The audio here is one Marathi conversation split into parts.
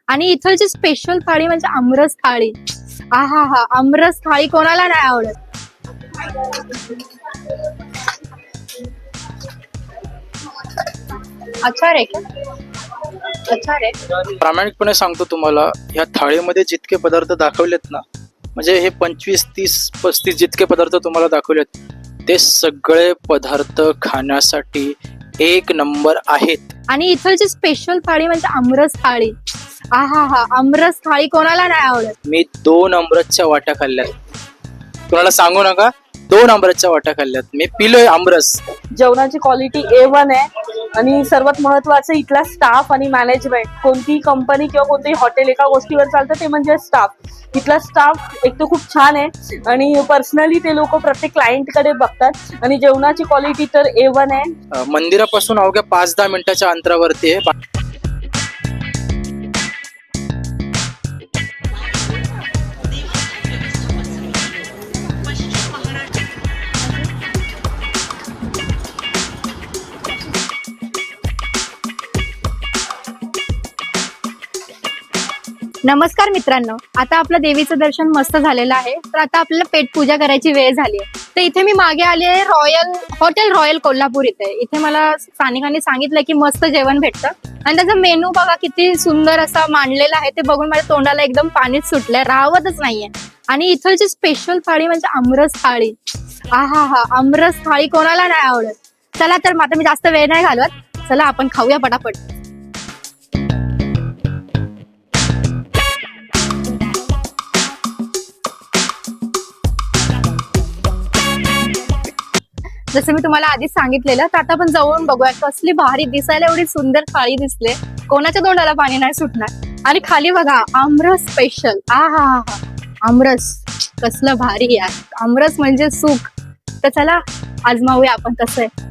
आणि इथलची स्पेशल थाळी म्हणजे आमरस थाळी. आहा हा, आमरस थाळी कोणाला नाही आवडत. अच्छा रे क्या? अच्छा रे. प्रामाणिकपणे सांगतो तुम्हाला, या थाळीमध्ये जितके पदार्थ दाखवलेत ना, म्हणजे हे 25, 30, 35 जितके पदार्थ तुम्हाला दाखवलेत, ते सगळे पदार्थ खाण्यासाठी एक नंबर आहेत. आणि इथलची स्पेशल थाळी म्हणजे आमरस थाळी. आहा हा, आमरस थाळी कोणाला नाही आवडत. मी 2 आमरसच्या वाट्या खाल्ल्यात. कोणाला सांगू नका, 2 आमरसच्या वाट्या खाल्ल्यात. मी पिलोय आमरस. जेवणाची क्वालिटी A1 आहे आणि सर्वात महत्वाचं इथला स्टाफ आणि मॅनेजमेंट. कोणतीही कंपनी किंवा कोणतेही हॉटेल एका गोष्टीवर चालतं ते म्हणजे स्टाफ. इथला स्टाफ एक तर खूप छान आहे आणि पर्सनली ते लोक प्रत्येक क्लायंट कडे बघतात आणि जेवणाची क्वालिटी तर A1 आहे. मंदिरापासून अवघ्या 5-10 मिनिटाच्या अंतरावरती आहे. नमस्कार मित्रांनो, आता आपलं देवीचं दर्शन मस्त झालेलं आहे. तर आता आपल्याला पेट पूजा करायची वेळ झाली आहे. तर इथे मी मागे आली आहे हॉटेल रॉयल कोल्हापूर इथे. इथे मला स्थानिकांनी सांगितलं की मस्त जेवण भेटतं आणि त्याचा मेनू बघा किती सुंदर असा मांडलेला आहे. ते बघून माझ्या तोंडाला एकदम पाणीच सुटलंय, राहवतच नाहीये. आणि इथलची स्पेशल थाळी म्हणजे आमरस थाळी. आहा हा, आमरस थाळी कोणाला नाही आवडत. चला तर आता मी जास्त वेळ नाही घालवत, चला आपण खाऊया पटापट. जसं मी तुम्हाला आधीच सांगितलेलं, तर आता आपण जवळून बघूया. कसली भारी दिसायला एवढी सुंदर थाळी दिसले, कोणाच्या तोंडाला पाणी नाही सुटणार. आणि खाली बघा आमरस स्पेशल. आहा हा, आमरस कसलं भारी आहे. आमरस म्हणजे सुख. तर चला आजमावूया आपण कसं आहे.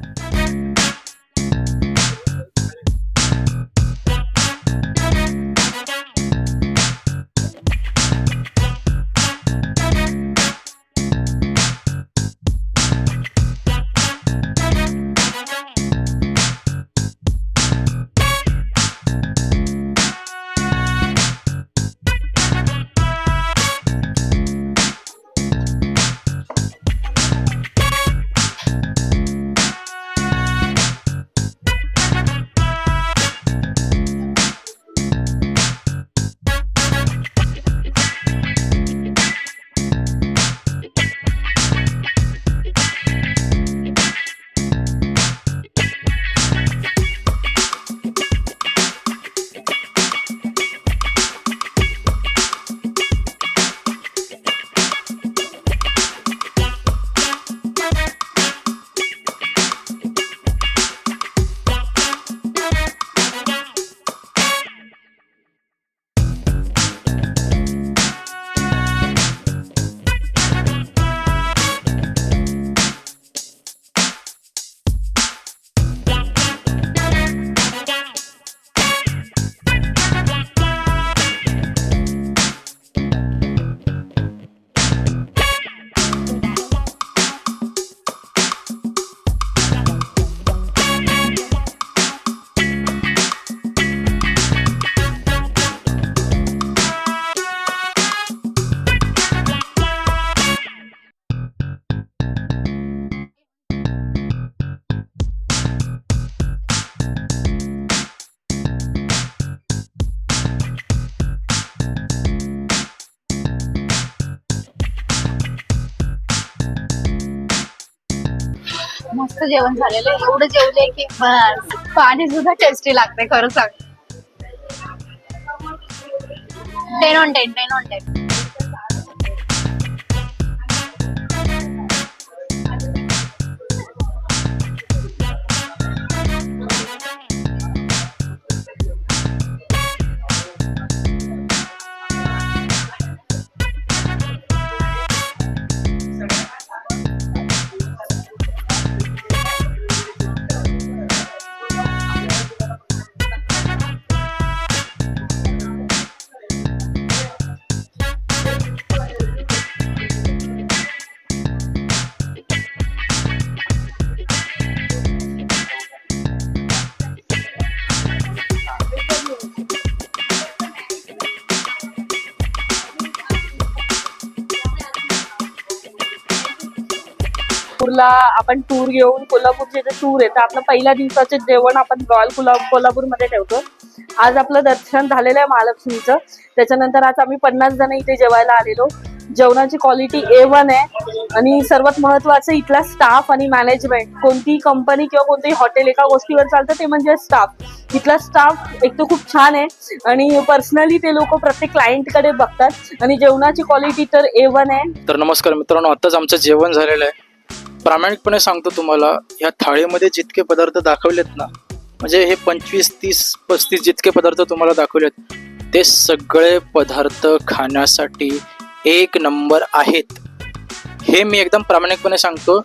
मस्त जेवण झालेलं आहे. एवढं जेवले की बस, पाणी सुद्धा टेस्टी लागते खरं सांग. 10 on 10, 10 on 10. कोल्हापूरला आपण टूर घेऊन कोल्हापूरचे जे टूर आहे तर आपलं पहिल्या दिवसाचे जेवण आपण रॉयल कोल्हापूरमध्ये ठेवतो. आज आपलं दर्शन झालेलं आहे महालक्ष्मीचं. त्याच्यानंतर आज आम्ही 50 जण इथे जेवायला आलेलो. जेवणाची क्वालिटी A1 आहे आणि सर्वात महत्वाचं इथला स्टाफ आणि मॅनेजमेंट. कोणतीही कंपनी किंवा कोणतेही हॉटेल एका गोष्टीवर चालतं ते म्हणजे स्टाफ. इथला स्टाफ एक तर खूप छान आहे आणि पर्सनली ते लोक प्रत्येक क्लायंटकडे बघतात आणि जेवणाची क्वालिटी तर A1 आहे. तर नमस्कार मित्रांनो, आताच आमचं जेवण झालेलं आहे. प्रामाणिकपणे सांगतो तुम्हाला, ह्या थाळीमध्ये जितके पदार्थ दाखवलेत ना, म्हणजे हे 25, 30, 35 जितके पदार्थ तुम्हाला दाखवलेत ते सगळे पदार्थ खाण्यासाठी एक नंबर आहेत. हे मी एकदम प्रामाणिकपणे सांगतो.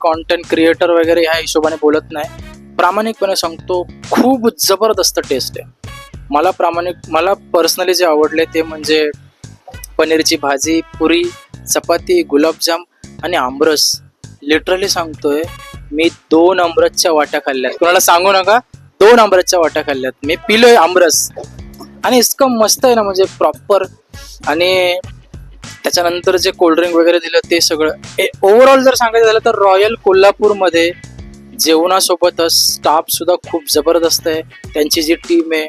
कॉन्टेंट क्रिएटर वगैरे ह्या हिशोबाने बोलत नाही, प्रामाणिकपणे सांगतो. खूप जबरदस्त टेस्ट आहे. मला पर्सनली जे आवडले ते म्हणजे पनीरची भाजी, पुरी, चपाती, गुलाबजाम आणि आमरस. लिटरली सांगतोय, मी 2 आमरसच्या वाट्या खाल्ल्यात. कोणाला सांगू नका, 2 आमरसच्या वाट्या खाल्ल्यात. मी पिलोय आमरस आणि इतकं मस्त आहे ना, म्हणजे प्रॉपर. आणि त्याच्यानंतर जे कोल्ड्रिंक वगैरे दिलं ते सगळं ओव्हरऑल जर सांगायचं झालं तर रॉयल कोल्हापूरमध्ये जेवणासोबतच स्टाफ सुद्धा खूप जबरदस्त आहे. त्यांची जी टीम आहे,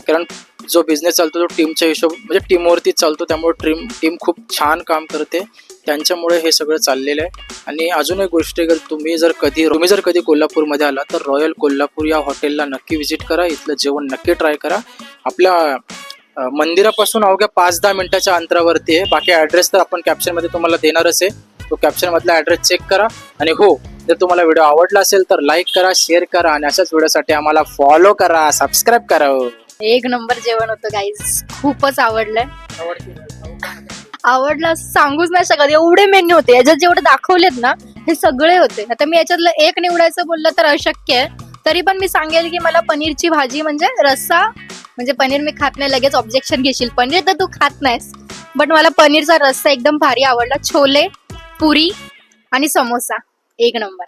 कारण जो बिझनेस चालतो तो टीमच्या हिशोब म्हणजे टीमवरतीच चालतो, त्यामुळे टीम खूप छान काम करते. त्यांच्यामुळे हे सगळं चाललेलं आहे. आणि अजून एक गोष्ट, तुम्ही जर कधी कोल्हापूरमध्ये आला तर रॉयल कोल्हापूर या हॉटेलला नक्की व्हिजिट करा. इथलं जेवण नक्की ट्राय करा. आपल्या मंदिरापासून अवघ्या 5-10 मिनिटाच्या अंतरावरती आहे. बाकी ॲड्रेस तर आपण कॅप्शनमध्ये तुम्हाला देणारच आहे. तो कॅप्शनमधला ॲड्रेस चेक करा. आणि हो, जर तुम्हाला व्हिडिओ आवडला असेल तर लाईक करा, शेअर करा आणि अशाच व्हिडिओसाठी आम्हाला फॉलो करा, सबस्क्राईब करा. एक नंबर जेवण होतं गाईज, खूपच आवडलंय. आवडलं असं सांगूच नाही शकत, एवढे मेन्यू होते. याच्यात जेवढे दाखवलेत ना हे सगळे होते. आता मी याच्यातलं एक निवडायचं बोललं तर अशक्य आहे. तरी पण मी सांगेल की मला पनीरची भाजी म्हणजे रस्सा, म्हणजे पनीर मी खात नाही, लगेच ऑब्जेक्शन घेशील, पनीर तर तू खात नाहीस, बट मला पनीरचा रस्सा एकदम भारी आवडला. छोले, पुरी आणि समोसा एक नंबर.